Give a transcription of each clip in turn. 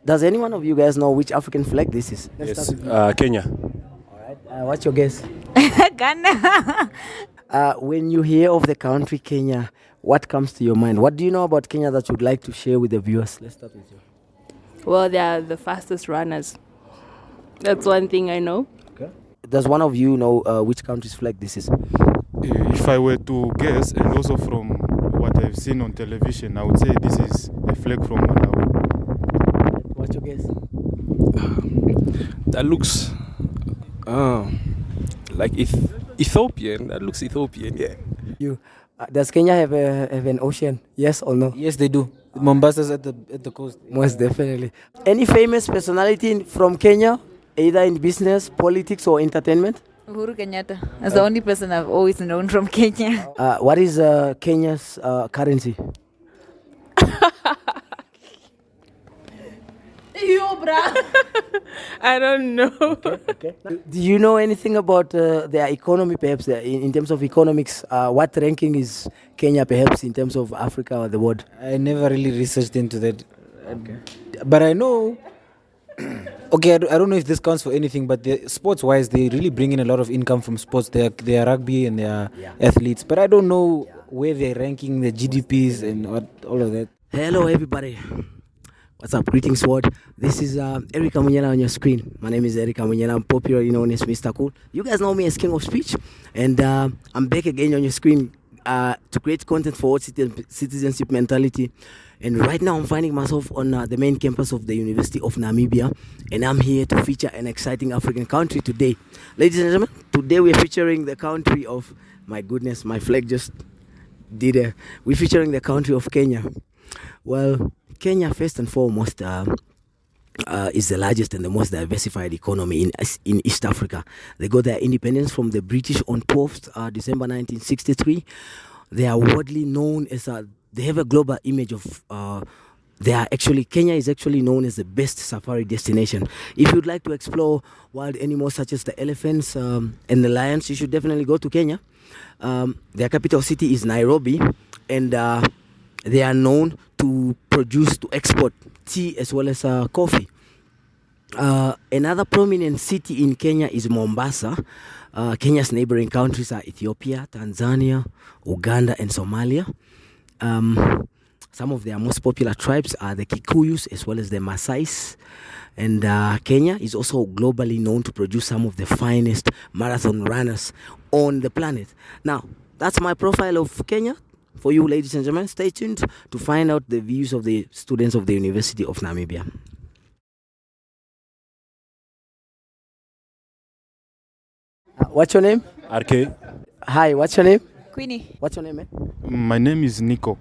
Does any one of you guys know which African flag this is? Let's Yes, start with you. Kenya. All right. What's your guess? Ghana. When you hear of the country Kenya, what comes to your mind? What do you know about Kenya that you'd like to share with the viewers? Let's start with you. Well, they are the fastest runners. That's one thing I know. Okay. Does one of you know which country's flag this is? If I were to guess, and also from what I've seen on television, I would say this is a flag from Malawi. What's your guess? That looks like Ethiopian. That looks Ethiopian, yeah. You. Does Kenya have an ocean? Yes or no? Yes, they do. Mombasa's at the coast. Most definitely. Any famous personality from Kenya, either in business, politics, or entertainment? Uhuru Kenyatta. That's the only person I've always known from Kenya. What is Kenya's currency? I don't know. Okay. Do you know anything about their economy, perhaps, in terms of economics? What ranking is Kenya, perhaps, in terms of Africa or the world? I never really researched into that. Okay. But I know. Okay, I don't know if this counts for anything, but sports-wise, they really bring in a lot of income from sports. They are rugby and they are athletes. But I don't know where they're ranking the GDPs and all of that. Hello, everybody. What's up? Greetings, world. This is Eric Amunyela on your screen. My name is Eric Amunyela. I'm popularly known as Mr. Cool. You guys know me as King of Speech. And I'm back again on your screen to create content for citizenship mentality. And right now I'm finding myself on the main campus of the University of Namibia. And I'm here to feature an exciting African country today. Ladies and gentlemen, today we're featuring the country of, my goodness, my flag just did it. We're featuring the country of Kenya. Well, Kenya, first and foremost, is the largest and the most diversified economy in East Africa. They got their independence from the British on 12th December 1963. They are widely known as they have a global image of Kenya is actually known as the best safari destination. If you'd like to explore wild animals such as the elephants and the lions, you should definitely go to Kenya. Their capital city is Nairobi, and they are known to export tea as well as coffee. Another prominent city in Kenya is Mombasa. Kenya's neighboring countries are Ethiopia, Tanzania, Uganda, and Somalia. Some of their most popular tribes are the Kikuyus as well as the Maasais. And Kenya is also globally known to produce some of the finest marathon runners on the planet. Now, that's my profile of Kenya. For you, ladies and gentlemen, stay tuned to find out the views of the students of the University of Namibia. What's your name? RK. Hi, what's your name? Queenie. What's your name, man? My name is Nico.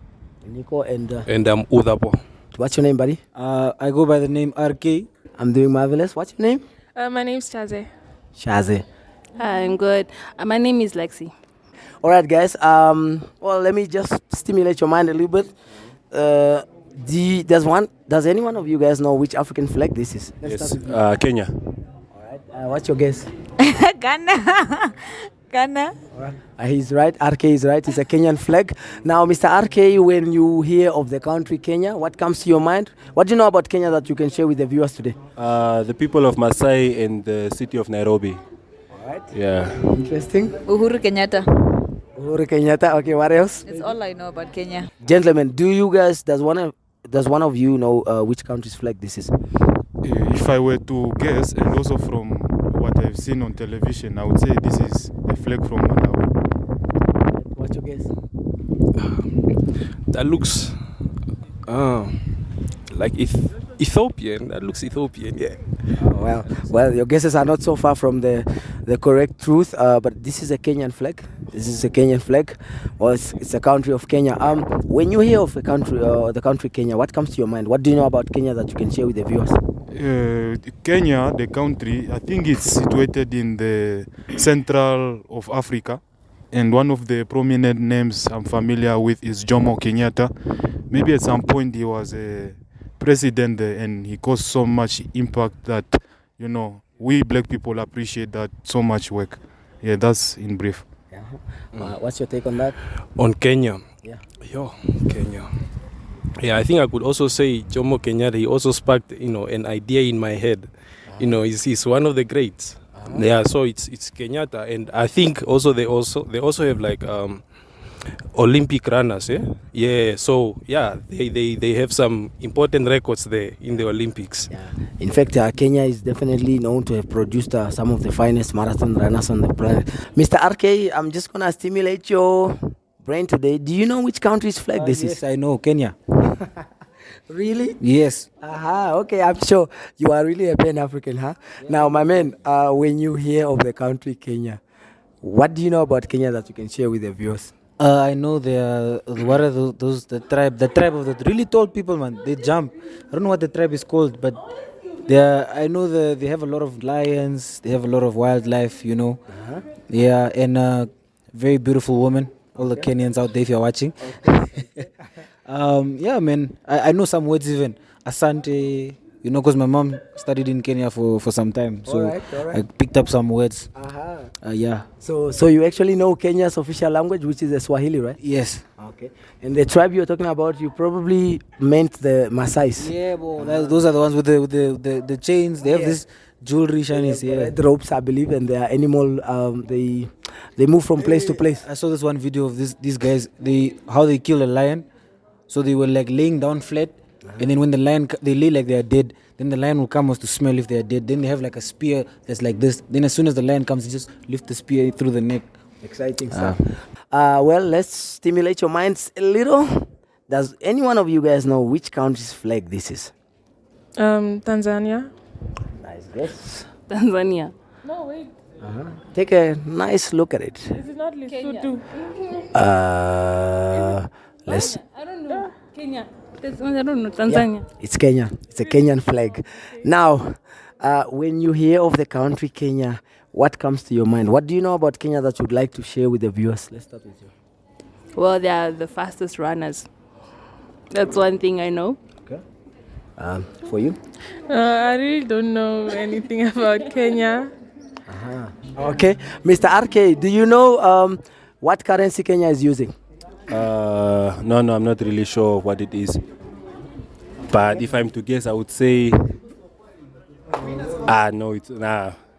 Nico, and And I'm Udapo. what's your name, buddy? I go by the name RK. I'm doing marvelous. What's your name? My name's Chaze. Shaze. I'm good. My name is Lexi. All right, guys. Well, let me just stimulate your mind a little bit. Does any one of you guys know which African flag this is? Let's Yes, start with you. Kenya. All right. What's your guess? Ghana. Ghana. He's right. RK is right. It's a Kenyan flag. Now, Mr. RK, when you hear of the country Kenya, what comes to your mind? What do you know about Kenya that you can share with the viewers today? The people of Maasai and the city of Nairobi. All right. Yeah. Interesting. Uhuru Kenyatta. Uhuru Kenyatta. Okay, what else? That's all I know about Kenya. Gentlemen, does one of you know which country's flag this is? If I were to guess, and also from what I've seen on television, I would say this is a flag from Malawi. What's your guess? That looks like Ethiopian. That looks Ethiopian, yeah. Well, your guesses are not so far from the correct truth. But this is a Kenyan flag. This is a Kenyan flag. Well, it's a country of Kenya. When you hear of a country, the country Kenya, what comes to your mind? What do you know about Kenya that you can share with the viewers? Kenya, the country, I think it's situated in the central of Africa. And one of the prominent names I'm familiar with is Jomo Kenyatta. Maybe at some point he was a president there and he caused so much impact that, we black people appreciate that so much work. Yeah, that's in brief. What's your take on that? On Kenya. Yeah. Kenya. Yeah, I think I could also say Jomo Kenyatta. He also sparked, an idea in my head. He's one of the greats. Yeah, so it's Kenyatta, and I think also they also have like Olympic runners. Yeah. So yeah, they have some important records there in the Olympics. Yeah. In fact, Kenya is definitely known to have produced some of the finest marathon runners on the planet. Mr. RK, I'm just gonna stimulate your brain today. Do you know which country's flag this Yes, is? I know. Kenya. Really? Yes. Aha, okay, I'm sure you are really a Pan-African, huh? Now, my man, when you hear of the country Kenya, what do you know about Kenya that you can share with the viewers? I know they are. What are those? The tribe of the really tall people, man. They jump. I don't know what the tribe is called, but they are. I know they have a lot of lions. They have a lot of wildlife. Yeah, and very beautiful women. All the Kenyans out there, if you're watching. Yeah, man. I know some words even. Asante. Because my mom studied in Kenya for some time, so Alright. I picked up some words. Yeah. So you actually know Kenya's official language, which is the Swahili, right? Yes. Okay. And the tribe you're talking about, you probably meant the Maasais. Yeah, those are the ones with the chains. They have this jewelry shinies. The Yeah. red ropes, I believe, and their animal. They move from place to place. I saw this one video of these guys. How they kill a lion. So they were like laying down flat, and then when the lion they lay like they are dead. Then the lion will come to smell if they are dead. Then they have like a spear that's like this. Then as soon as the lion comes, they just lift the spear through the neck. Exciting stuff. Well, let's stimulate your minds a little. Does any one of you guys know which country's flag this is? Tanzania. Nice guess. Tanzania. No, wait. Take a nice look at it. Is it not Lesotho? Let's. I don't know. Kenya. I don't know. Tanzania. Yeah, it's Kenya. It's a Kenyan flag. Now, when you hear of the country Kenya, what comes to your mind? What do you know about Kenya that you'd like to share with the viewers? Let's start with you. Well, they are the fastest runners. That's one thing I know. Okay. For you? I really don't know anything about Kenya. Okay. Mr. RK, do you know what currency Kenya is using? No, I'm not really sure what it is. But if I'm to guess, I would say, no,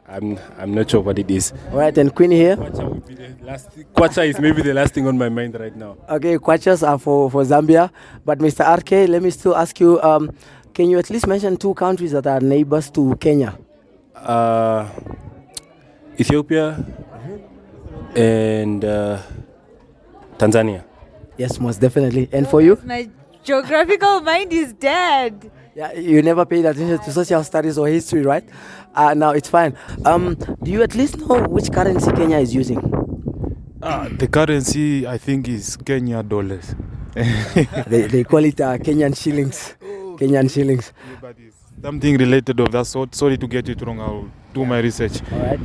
I'm not sure what it is. All right, and Queen here? Kwacha would be the last. Kwacha is maybe the last thing on my mind right now. Okay, Kwachas are for Zambia. But Mr. RK, let me still ask you, can you at least mention two countries that are neighbors to Kenya? Ethiopia and Tanzania. Yes, most definitely. And for you? My geographical mind is dead. Yeah, you never paid attention to social studies or history, right? Now it's fine. Do you at least know which currency Kenya is using? The currency, I think, is Kenya dollars. They call it Kenyan shillings. Kenyan shillings. But it's something related of that sort. Sorry to get it wrong. I'll do my research. All right.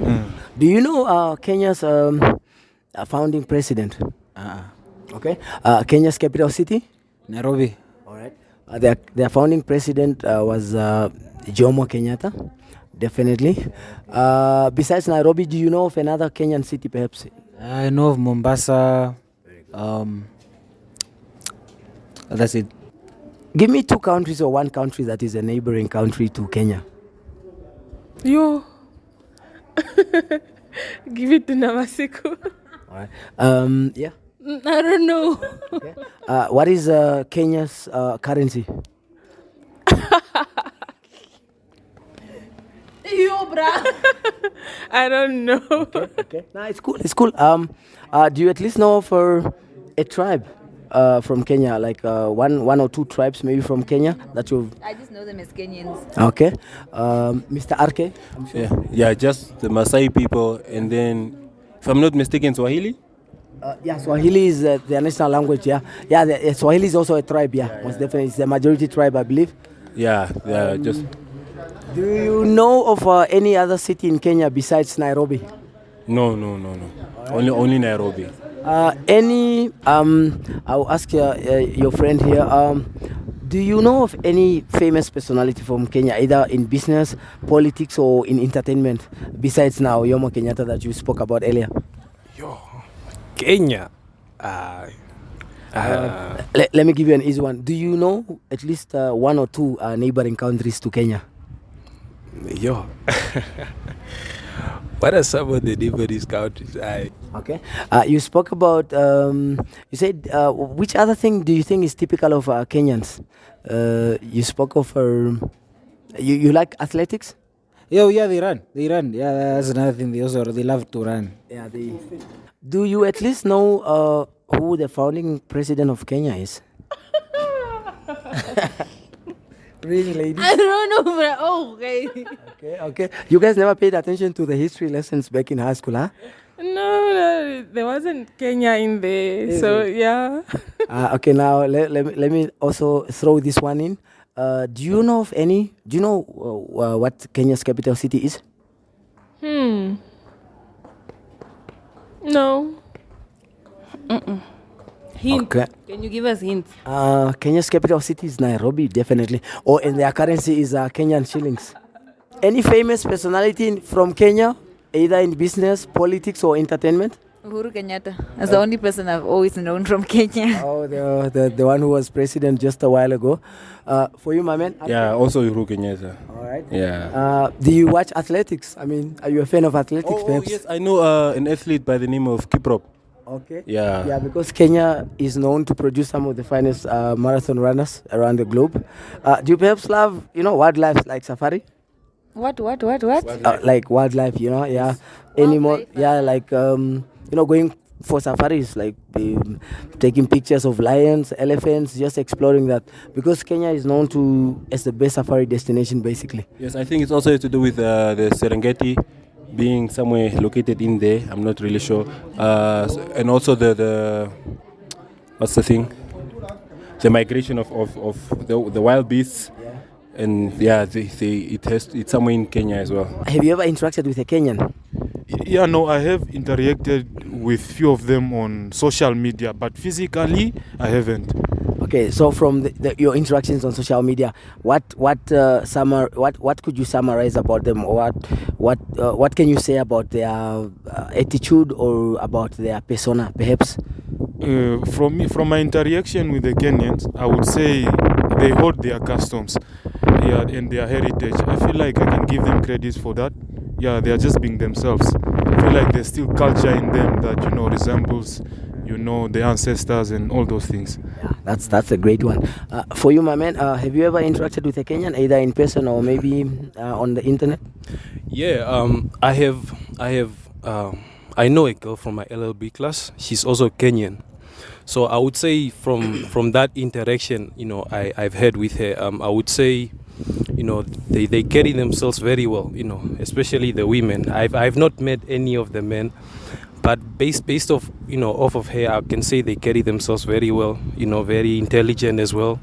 Do you know Kenya's founding president? Okay. Kenya's capital city? Nairobi. All right. Their founding president was Jomo Kenyatta. Definitely. Besides Nairobi, do you know of another Kenyan city perhaps? I know of Mombasa. That's it. Give me two countries or one country that is a neighboring country to Kenya. Yo. Give it to Namasiko. All right. Yeah. I don't know. Okay. What is Kenya's currency? Yo, bra. I don't know. Okay. No, it's cool. It's cool. Do you at least know for a tribe from Kenya, like one or two tribes maybe from Kenya that you've? I just know them as Kenyans. Okay. Mr. RK? Yeah, just the Maasai people, and then, if I'm not mistaken, Swahili. Yeah, Swahili is their national language. Yeah. Swahili is also a tribe. Yeah, most definitely, it's the majority tribe, I believe. Yeah, just. Do you know of any other city in Kenya besides Nairobi? No. Only Nairobi. I'll ask your friend here. Do you know of any famous personality from Kenya, either in business, politics, or in entertainment, besides now Jomo Kenyatta that you spoke about earlier? Kenya. Let me give you an easy one. Do you know at least one or two neighboring countries to Kenya? Yo. What are some of the neighboring countries? Okay. You spoke about, you said, which other thing do you think is typical of Kenyans? You spoke of, you like athletics? Yeah, they run. Yeah, that's another thing. They love to run. Yeah. Do you at least know who the founding president of Kenya is? Really, ladies? I don't know, but okay. Okay. You guys never paid attention to the history lessons back in high school, huh? No, there wasn't Kenya in there. So, yeah. Okay, now let me also throw this one in. Do you know what Kenya's capital city is? No. Hint. Okay. Can you give us hints? Kenya's capital city is Nairobi, definitely. And their currency is Kenyan shillings. Any famous personality from Kenya, either in business, politics, or entertainment? Uhuru Kenyatta. That's the only person I've always known from Kenya. Oh, the one who was president just a while ago. For you, my man? Yeah, also Uhuru Kenyatta. All right. Yeah. Do you watch athletics? I mean, are you a fan of athletics, Oh, perhaps? yes, I know an athlete by the name of Kiprop. Okay. Yeah. Yeah, because Kenya is known to produce some of the finest marathon runners around the globe. Do you perhaps love, wildlife like safari? What? Like wildlife, yeah. Animal, yeah, like, going for safaris, like taking pictures of lions, elephants, just exploring that. Because Kenya is known as the best safari destination, basically. Yes, I think it's also to do with the Serengeti being somewhere located in there. I'm not really sure. And also the what's the thing? The migration of the wild beasts. And yeah, it's somewhere in Kenya as well. Have you ever interacted with a Kenyan? Yeah, no, I have interacted with few of them on social media, but physically I haven't. Okay, so from your interactions on social media, what could you summarize about them, or what can you say about their attitude or about their persona, perhaps? From my interaction with the Kenyans, I would say they hold their customs, and their heritage. I feel like I can give them credit for that. Yeah, they are just being themselves. I feel like there's still culture in them that resembles, the ancestors and all those things. Yeah, that's a great one. For you, my man, have you ever interacted with a Kenyan, either in person or maybe on the internet? Yeah, I have. I know a girl from my LLB class. She's also Kenyan. So I would say from that interaction, I've had with her, I would say, they carry themselves very well, especially the women. I've not met any of the men, but based off of her, I can say they carry themselves very well, very intelligent as well,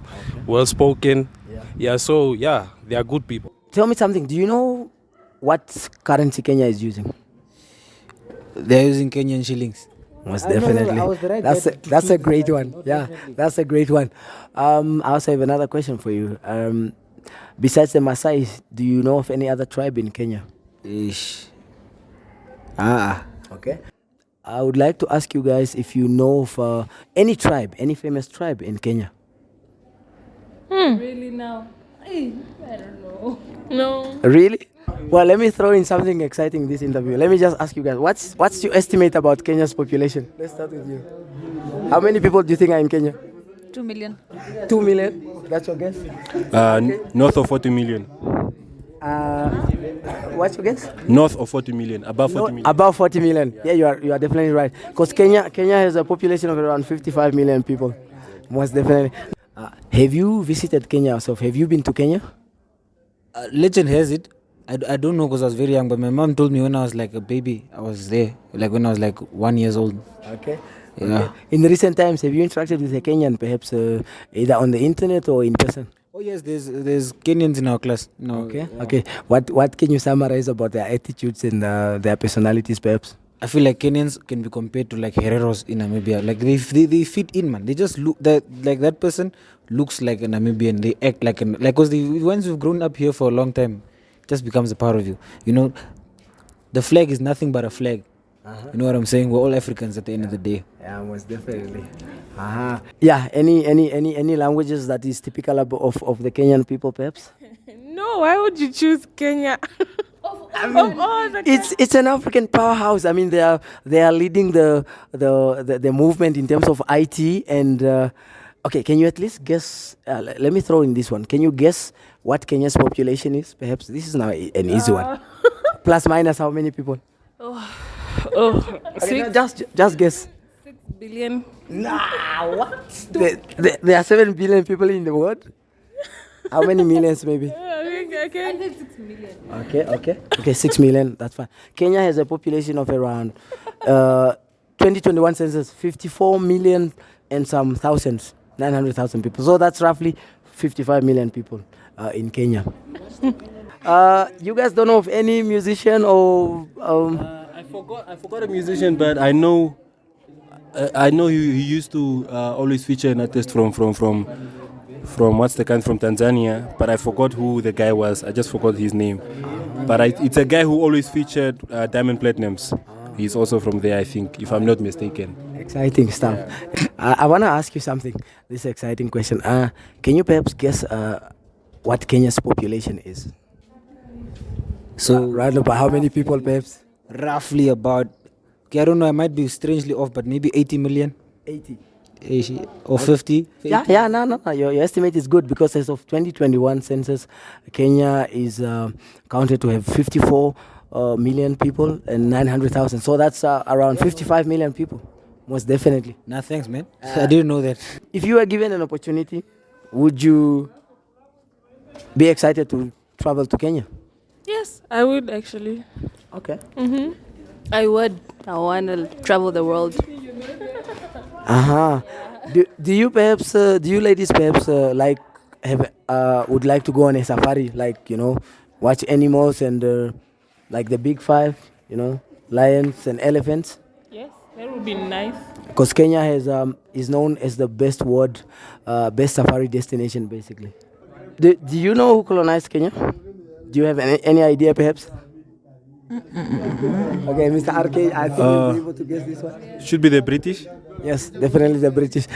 well spoken. Yeah, so yeah, they are good people. Tell me something. Do you know what currency Kenya is using? They're using Kenyan shillings. Most definitely. That's a great one. Yeah, that's a great one. I also have another question for you. Besides the Maasai, do you know of any other tribe in Kenya? Ish. Okay. I would like to ask you guys if you know of any famous tribe in Kenya. Really now? I don't know. No. Really? Well, let me throw in something exciting in this interview. Let me just ask you guys, what's your estimate about Kenya's population? Let's start with you. How many people do you think are in Kenya? 2 million. 2 million? That's your guess? North of 40 million. What's your guess? North of 40 million. Above 40 million. Above 40 million. Yeah, you are definitely right. Because Kenya has a population of around 55 million people. Most definitely. Have you visited Kenya yourself? Have you been to Kenya? Legend has it. I don't know because I was very young, but my mom told me when I was like a baby, I was there, like when I was like 1 year old. Okay. Yeah. Okay. In recent times, have you interacted with a Kenyan, perhaps either on the internet or in person? Oh yes, there's Kenyans in our class. No. Okay. Okay. What can you summarize about their attitudes and their personalities, perhaps? I feel like Kenyans can be compared to like Hereros in Namibia. Like they fit in, man. They just look that person looks like a Namibian. They act like because the ones who've grown up here for a long time, it just becomes a part of you. The flag is nothing but a flag. You know, the flag is nothing but a flag. But the people that are from You know what I'm saying? We're all Africans at the end of the day. Yeah, most definitely. Yeah, any languages that is typical of the Kenyan people, perhaps? No, why would you choose Kenya? Of all the It's an African powerhouse. I mean, they are leading the movement in terms of IT and. Okay, can you at least guess? Let me throw in this one. Can you guess what Kenya's population is? Perhaps this is now an easy one. Plus minus how many people? Oh, Okay, no, just guess. 6 billion. Nah, what? There are 7 billion people in the world. How many millions, maybe? Okay. Okay, 6 million. That's fine. Kenya has a population of around 2021 census 54 million and some thousands, 900,000 people. So that's roughly 55 million people in Kenya. You guys don't know of any musician or I forgot a musician, but I know he used to always feature an artist from what's the country, from Tanzania, but I forgot who the guy was. I just forgot his name. But it's a guy who always featured Diamond Platinums. He's also from there, I think, if I'm not mistaken. exciting stuff? I want to ask you something. This exciting question. Can you perhaps guess what Kenya's population is? So Round about how many people, perhaps? roughly about, okay, I don't know, I might be strangely off, but maybe 80 million 80. 80, or 50. Yeah, no. Your estimate is good because as of 2021 census, Kenya is counted to have 54 million people and 900,000. So that's around 55 million people, most definitely. Nah, thanks, man. I didn't know that. If you were given an opportunity, would you be excited to travel to Kenya? Yes, I would actually. Okay. I would. I want to travel the world. Do you perhaps do you ladies perhaps like have would like to go on a safari, like watch animals and like the big five, lions and elephants? Yes, that would be nice. Because Kenya has is known as the best safari destination, basically. Do you know who colonized Kenya? Do you have any idea, perhaps? Okay, Mr. RK, I think you'll be able to guess this one. Should be the British. Yes, definitely the British.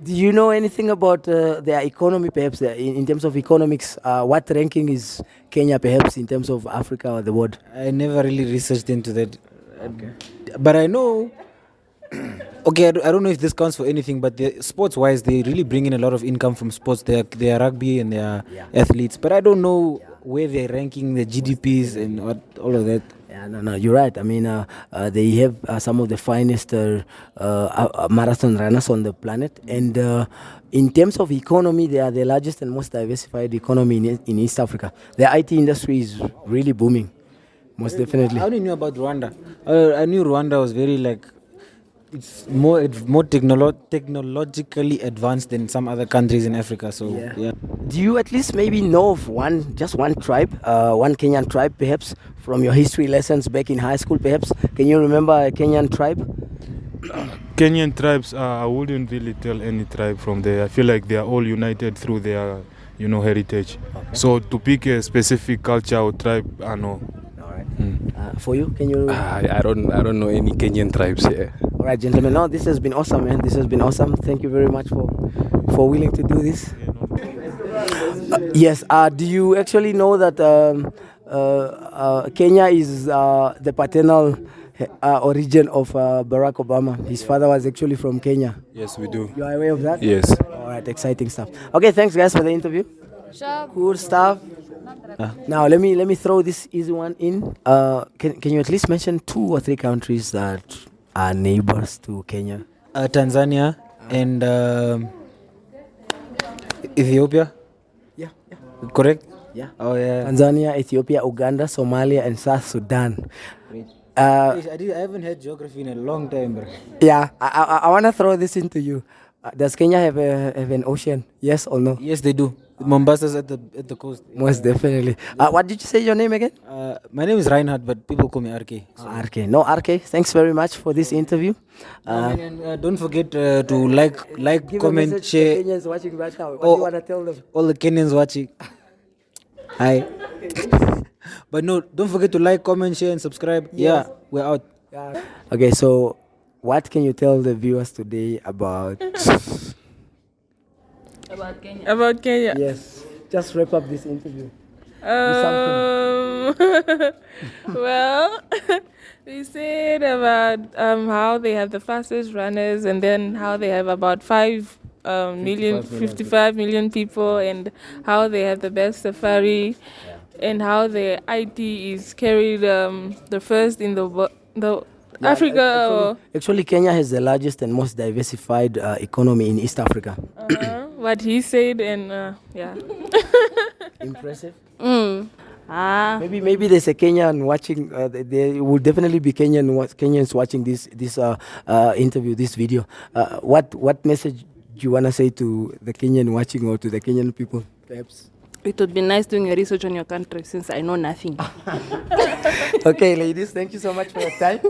Do you know anything about their economy, perhaps, in terms of economics? What ranking is Kenya, perhaps, in terms of Africa or the world? I never really researched into that. But I know, okay, I don't know if this counts for anything, but sports-wise, they really bring in a lot of income from sports. They are rugby and they are athletes. But I don't know where they're ranking the GDPs and all of that. Yeah, no, you're right. I mean, they have some of the finest marathon runners on the planet. And in terms of economy, they are the largest and most diversified economy in East Africa. The IT industry is really booming, most definitely. I only knew about Rwanda. I knew Rwanda was very it's more technologically advanced than some other countries in Africa. So yeah. Do you at least maybe know of just one tribe, one Kenyan tribe, perhaps, from your history lessons back in high school, perhaps? Can you remember a Kenyan tribe? Kenyan tribes, I wouldn't really tell any tribe from there. I feel like they are all united through their, heritage. Okay. So to pick a specific culture or tribe, I know. All right. For you, can you? I don't know any Kenyan tribes here. All right, gentlemen. No, this has been awesome, man. This has been awesome. Thank you very much for willing to do this. Yes. Do you actually know that Kenya is the paternal origin of Barack Obama? His father was actually from Kenya. Yes, we do. You are aware of that? Yes. All right, exciting stuff. Okay, thanks guys for the interview. Sure. Cool stuff. Now let me throw this easy one in. Can you at least mention 2 or 3 countries that are neighbors to Kenya? Tanzania and Ethiopia. Yeah. Correct? Yeah. Oh yeah. Tanzania, Ethiopia, Uganda, Somalia, and South Sudan. I haven't had geography in a long time, bro. Yeah, I want to throw this into you. Does Kenya have an ocean? Yes or no? Yes, they do. Mombasa's at the coast. Most definitely. What did you say your name again? My name is Reinhard, but people call me RK. So. RK. No, RK. Thanks very much for this interview. And don't forget to like, Give comment, a message share. to Kenyans watching right now. What do you want to tell them? All the Kenyans watching. Hi. But no, don't forget to like, comment, share, and subscribe. Yes. Yeah, we're out. Okay, so what can you tell the viewers today about? About Kenya. About Kenya. Yes, just wrap up this interview. Well, we said about how they have the fastest runners, and then how they have about 55 million people, and how they have the best safari, and how the IT is carried the first in the Africa. Actually, Kenya has the largest and most diversified economy in East Africa. What he said, and yeah. Impressive. Ah, Maybe there's a Kenyan watching. There will definitely be Kenyans watching this interview, this video. What message do you wanna say to the Kenyan watching or to the Kenyan people, perhaps? it would be nice doing your research on your country since I know nothing. Okay, ladies, thank you so much for your time.